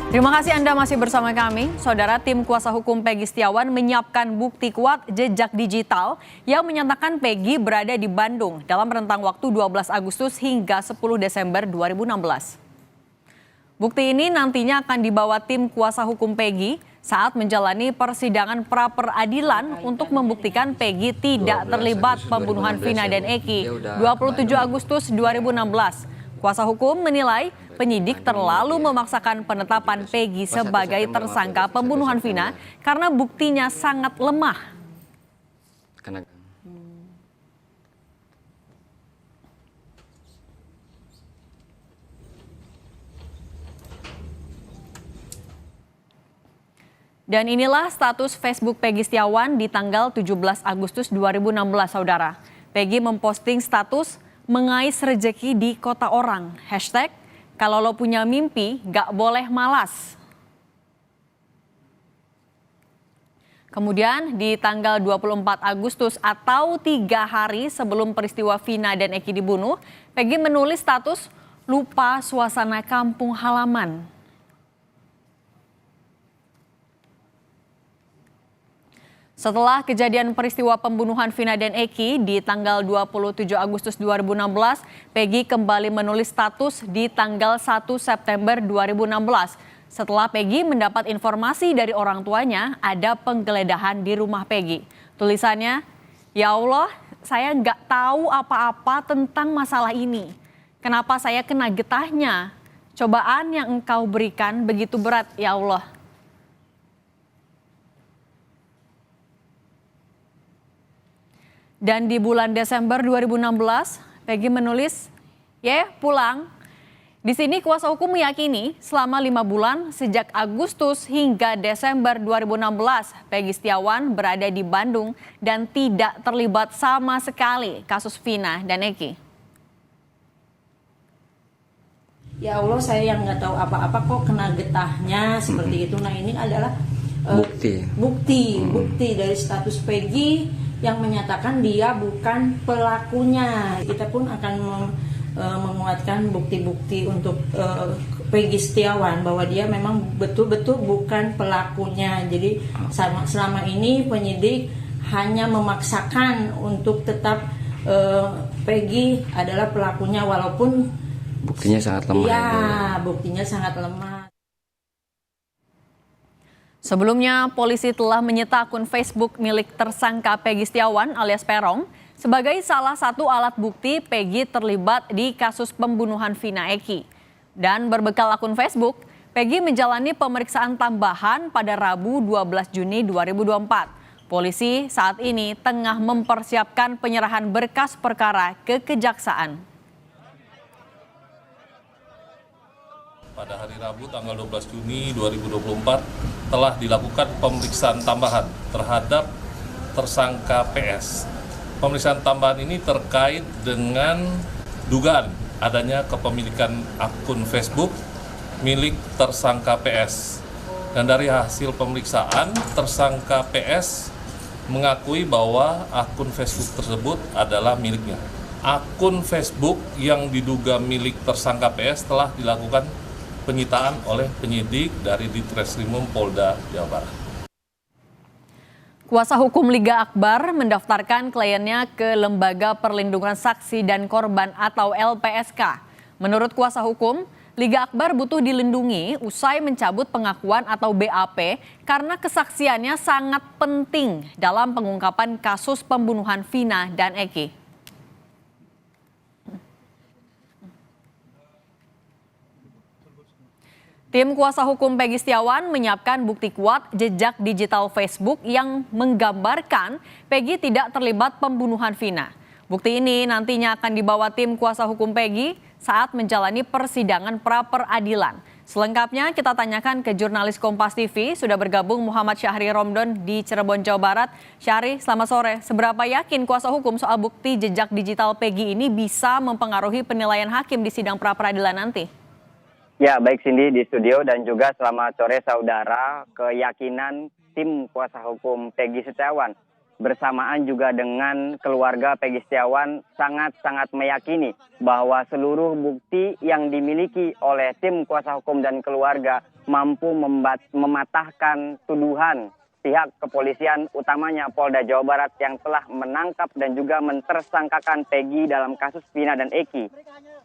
Terima kasih Anda masih bersama kami. Saudara, tim kuasa hukum Peggy Setiawan menyiapkan bukti kuat jejak digital yang menyatakan Peggy berada di Bandung dalam rentang waktu 12 Agustus hingga 10 Desember 2016. Bukti ini nantinya akan dibawa tim kuasa hukum Peggy saat menjalani persidangan pra-peradilan untuk membuktikan Peggy tidak terlibat pembunuhan Vina dan Eki 27 Agustus 2016. Kuasa hukum menilai penyidik terlalu memaksakan penetapan Peggy sebagai tersangka pembunuhan Vina karena buktinya sangat lemah. Dan inilah status Facebook Peggy Setiawan di tanggal 17 Agustus 2016, saudara. Peggy memposting status mengais rejeki di kota orang. Hashtag, kalau lo punya mimpi, gak boleh malas. Kemudian di tanggal 24 Agustus atau 3 hari sebelum peristiwa Vina dan Eki dibunuh, Peggy menulis status lupa suasana kampung halaman. Setelah kejadian peristiwa pembunuhan Vina dan Eki di tanggal 27 Agustus 2016, Peggy kembali menulis status di tanggal 1 September 2016. Setelah Peggy mendapat informasi dari orang tuanya ada penggeledahan di rumah Peggy. Tulisannya, "Ya Allah, saya nggak tahu apa-apa tentang masalah ini. Kenapa saya kena getahnya? Cobaan yang Engkau berikan begitu berat, ya Allah." Dan di bulan Desember 2016, Peggy menulis, pulang. Di sini kuasa hukum meyakini selama 5 bulan sejak Agustus hingga Desember 2016, Peggy Setiawan berada di Bandung dan tidak terlibat sama sekali kasus Vina dan Eki. Ya Allah, saya yang nggak tahu apa-apa kok kena getahnya seperti itu. Nah, ini adalah bukti dari status Peggy yang menyatakan dia bukan pelakunya. Kita pun akan menguatkan bukti-bukti untuk Peggy Setiawan bahwa dia memang betul-betul bukan pelakunya. Jadi selama ini penyidik hanya memaksakan untuk tetap Peggy adalah pelakunya walaupun buktinya sangat lemah. Ya, buktinya sangat lemah. Sebelumnya, polisi telah menyita akun Facebook milik tersangka Peggy Setiawan alias Peron sebagai salah satu alat bukti Peggy terlibat di kasus pembunuhan Vina Eki. Dan berbekal akun Facebook, Peggy menjalani pemeriksaan tambahan pada Rabu 12 Juni 2024. Polisi saat ini tengah mempersiapkan penyerahan berkas perkara ke Kejaksaan. Pada hari Rabu tanggal 12 Juni 2024 telah dilakukan pemeriksaan tambahan terhadap tersangka PS. Pemeriksaan tambahan ini terkait dengan dugaan adanya kepemilikan akun Facebook milik tersangka PS. Dan dari hasil pemeriksaan, tersangka PS mengakui bahwa akun Facebook tersebut adalah miliknya. Akun Facebook yang diduga milik tersangka PS telah dilakukan penyitaan oleh penyidik dari Ditreskrimum Polda Jawa Barat. Kuasa hukum Liga Akbar mendaftarkan kliennya ke Lembaga Perlindungan Saksi dan Korban atau LPSK. Menurut kuasa hukum, Liga Akbar butuh dilindungi usai mencabut pengakuan atau BAP karena kesaksiannya sangat penting dalam pengungkapan kasus pembunuhan Vina dan Eki. Tim kuasa hukum Peggy Setiawan menyiapkan bukti kuat jejak digital Facebook yang menggambarkan Peggy tidak terlibat pembunuhan Vina. Bukti ini nantinya akan dibawa tim kuasa hukum Peggy saat menjalani persidangan pra-peradilan. Selengkapnya kita tanyakan ke jurnalis Kompas TV, sudah bergabung Muhammad Syahri Romdon di Cirebon, Jawa Barat. Syahri, selamat sore. Seberapa yakin kuasa hukum soal bukti jejak digital Peggy ini bisa mempengaruhi penilaian hakim di sidang pra-peradilan nanti? Ya, baik Cindy di studio dan juga selamat sore saudara. Keyakinan tim kuasa hukum Peggy Setiawan bersamaan juga dengan keluarga Peggy Setiawan sangat-sangat meyakini bahwa seluruh bukti yang dimiliki oleh tim kuasa hukum dan keluarga mampu mematahkan tuduhan pihak kepolisian, utamanya Polda Jawa Barat yang telah menangkap dan juga mentersangkakan Peggy dalam kasus Vina dan Eki.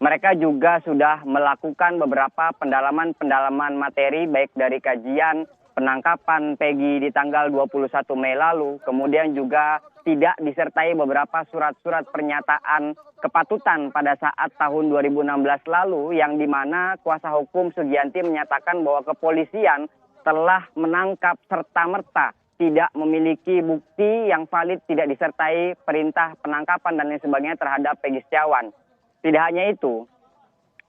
Mereka juga sudah melakukan beberapa pendalaman materi baik dari kajian penangkapan Peggy di tanggal 21 Mei lalu, kemudian juga tidak disertai beberapa surat-surat pernyataan kepatutan pada saat tahun 2016 lalu yang dimana kuasa hukum Sugianti menyatakan bahwa kepolisian telah menangkap serta-merta tidak memiliki bukti yang valid, tidak disertai perintah penangkapan dan lain sebagainya terhadap Peggy Setiawan. Tidak hanya itu,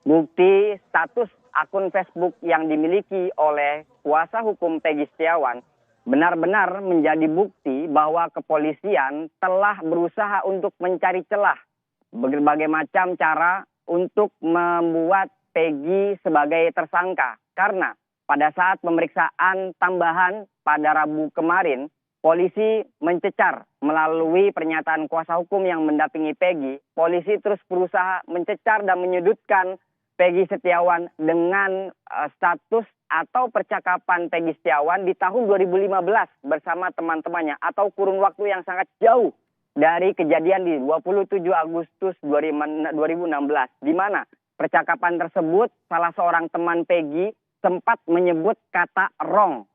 bukti status akun Facebook yang dimiliki oleh kuasa hukum Peggy Setiawan benar-benar menjadi bukti bahwa kepolisian telah berusaha untuk mencari celah berbagai macam cara untuk membuat Peggy sebagai tersangka. Karena pada saat pemeriksaan tambahan pada Rabu kemarin, polisi mencecar melalui pernyataan kuasa hukum yang mendampingi Peggy. Polisi terus berusaha mencecar dan menyudutkan Peggy Setiawan dengan status atau percakapan Peggy Setiawan di tahun 2015 bersama teman-temannya atau kurun waktu yang sangat jauh dari kejadian di 27 Agustus 2016 di mana percakapan tersebut salah seorang teman Peggy sempat menyebut kata wrong.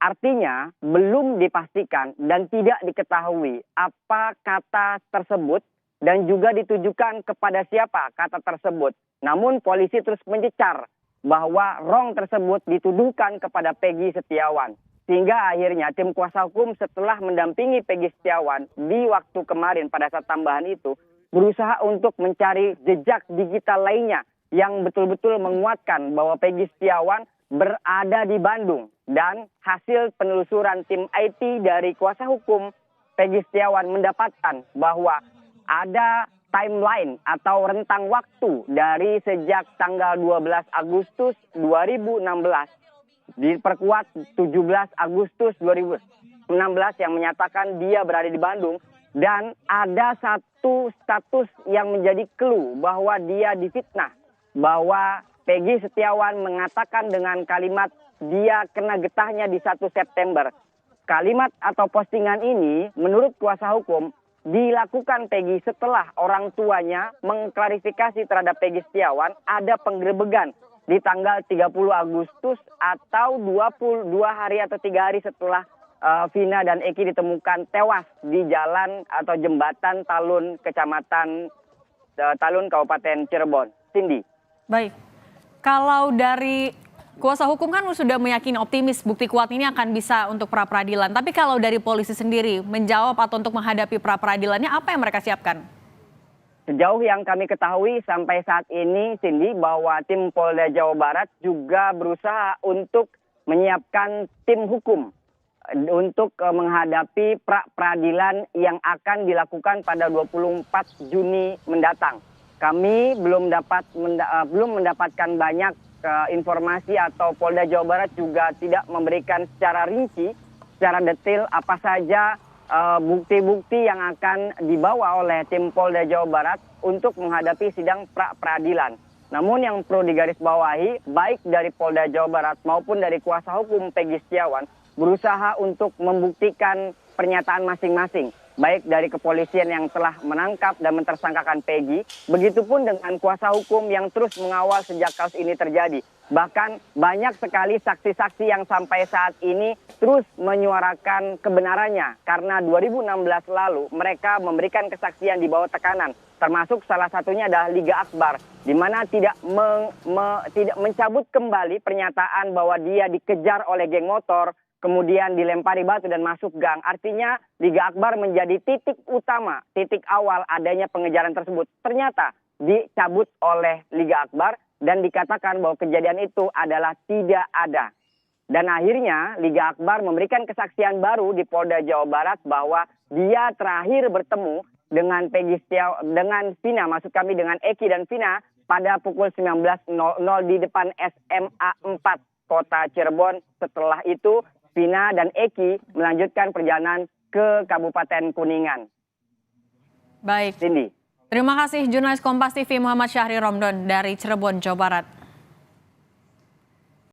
Artinya belum dipastikan dan tidak diketahui apa kata tersebut dan juga ditujukan kepada siapa kata tersebut. Namun polisi terus mencecar bahwa wrong tersebut dituduhkan kepada Peggy Setiawan. Sehingga akhirnya tim kuasa hukum setelah mendampingi Peggy Setiawan di waktu kemarin pada saat tambahan itu berusaha untuk mencari jejak digital lainnya yang betul-betul menguatkan bahwa Peggy Setiawan berada di Bandung. Dan hasil penelusuran tim IT dari kuasa hukum Peggy Setiawan mendapatkan bahwa ada timeline atau rentang waktu dari sejak tanggal 12 Agustus 2016 diperkuat 17 Agustus 2016 yang menyatakan dia berada di Bandung dan ada satu status yang menjadi clue bahwa dia difitnah, bahwa Peggy Setiawan mengatakan dengan kalimat dia kena getahnya di 1 September. Kalimat atau postingan ini menurut kuasa hukum dilakukan Peggy setelah orang tuanya mengklarifikasi terhadap Peggy Setiawan ada penggerebegan di tanggal 30 Agustus atau 22 hari atau 3 hari setelah Vina dan Eki ditemukan tewas di jalan atau jembatan Talun, Kecamatan Talun, Kabupaten Cirebon. Cindy. Baik, kalau dari kuasa hukum kan sudah meyakini optimis bukti kuat ini akan bisa untuk pra-peradilan. Tapi kalau dari polisi sendiri menjawab atau untuk menghadapi pra-peradilannya apa yang mereka siapkan? Sejauh yang kami ketahui sampai saat ini, Cindy, bahwa tim Polda Jawa Barat juga berusaha untuk menyiapkan tim hukum untuk menghadapi pra-peradilan yang akan dilakukan pada 24 Juni mendatang. Kami belum mendapatkan banyak informasi atau Polda Jawa Barat juga tidak memberikan secara rinci, secara detail apa saja bukti-bukti yang akan dibawa oleh tim Polda Jawa Barat untuk menghadapi sidang pra-peradilan. Namun yang perlu digarisbawahi, baik dari Polda Jawa Barat maupun dari kuasa hukum Peggy Setiawan berusaha untuk membuktikan pernyataan masing-masing. Baik dari kepolisian yang telah menangkap dan mentersangkakan Peggy, begitupun dengan kuasa hukum yang terus mengawal sejak kasus ini terjadi. Bahkan banyak sekali saksi-saksi yang sampai saat ini terus menyuarakan kebenarannya. Karena 2016 lalu mereka memberikan kesaksian di bawah tekanan. Termasuk salah satunya adalah Liga Akbar, di mana tidak mencabut kembali pernyataan bahwa dia dikejar oleh geng motor, kemudian dilempari batu dan masuk gang. Artinya Liga Akbar menjadi titik utama, titik awal adanya pengejaran tersebut. Ternyata dicabut oleh Liga Akbar dan dikatakan bahwa kejadian itu adalah tidak ada. Dan akhirnya Liga Akbar memberikan kesaksian baru di Polda Jawa Barat bahwa dia terakhir bertemu dengan Peggy Setiawan, dengan Vina, maksud kami dengan Eki dan Vina pada pukul 19.00 di depan SMA 4 Kota Cirebon. Setelah itu Vina dan Eki melanjutkan perjalanan ke Kabupaten Kuningan. Baik. Cindy. Terima kasih jurnalis Kompas TV Muhammad Syahri Romdon dari Cirebon, Jawa Barat.